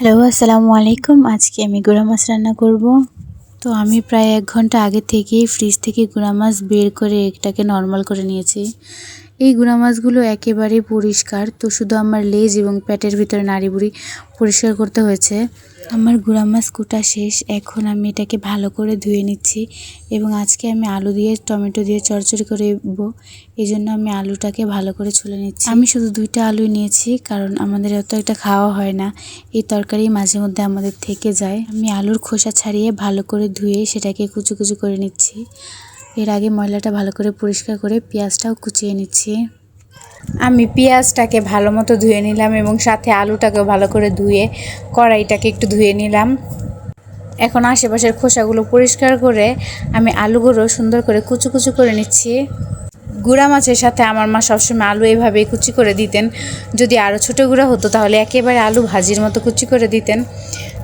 Hello, আসসালামু আলাইকুম। আজকে আমি গুঁড়া মাছ রান্না করব। তো আমি প্রায় 1 ঘন্টা আগে থেকেই ফ্রিজ থেকে গুঁড়া মাছ বের করে এটাকে নরমাল করে নিয়েছি। এই গুঁড়া মাছগুলো একেবারেই পরিষ্কার, তো শুধু আমার লেজ এবং পেটের ভিতরে নাড়িভুড়ি পরিষ্কার করতে হয়েছে। আমার গুঁড়া মাছ কুটা শেষ। এখন আমি এটাকে ভালো করে ধুয়ে নিচ্ছি এবং আজকে আমি আলু দিয়ে টমেটো দিয়ে চড়চড়ি করব, এই জন্য আমি আলুটাকে ভালো করে ছুলে নিচ্ছি। আমি শুধু 2টা আলুই নিয়েছি, কারণ আমাদের এত একটা খাওয়া হয় না। এই তরকারি মাঝে মধ্যে আমাদের থেকে যায়। আমি আলুর খোসা ছাড়িয়ে ভালো করে ধুয়ে সেটাকে কুচি কুচি করে নিচ্ছি। এর আগে ময়লাটা ভালো করে পরিষ্কার করে পেঁয়াজটাও কুচিয়ে নিচ্ছি। আমি পেঁয়াজটাকে ভালো মতো ধুয়ে নিলাম এবং সাথে আলুটাকেও ভালো করে ধুয়ে কড়াইটাকে একটু ধুয়ে নিলাম। এখন আশেপাশের খোসাগুলো পরিষ্কার করে আমি আলুগুলো সুন্দর করে কুচি কুচি করে নিচ্ছি। গুঁড়া মাছের সাথে আমার মা সবসময় আলু এভাবেই কুচি করে দিতেন। যদি আরও ছোটো গুঁড়া হতো তাহলে একেবারে আলু ভাজির মতো কুচি করে দিতেন।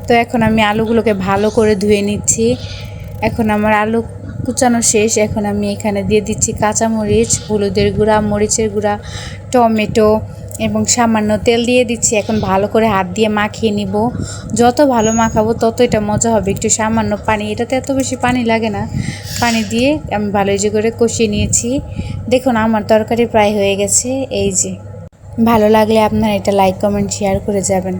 তো এখন আমি আলুগুলোকে ভালো করে ধুয়ে নিচ্ছি। এখন আমার আলু কুচানো শেষ। এখন আমি এখানে দিয়ে দিচ্ছি কাঁচামরিচ, হলুদের গুঁড়া, মরিচের গুঁড়া, টমেটো এবং সামান্য তেল দিয়ে দিচ্ছি। এখন ভালো করে হাত দিয়ে মাখিয়ে নিব। যত ভালো মাখাবো তত এটা মজা হবে। একটু সামান্য পানি, এটাতে এত বেশি পানি লাগে না, পানি দিয়ে আমি ভালো করে কষিয়ে নিয়েছি। দেখুন আমার তরকারি প্রায় হয়ে গেছে। এই যে, ভালো লাগলে আপনারা এটা লাইক, কমেন্ট, শেয়ার করে যাবেন।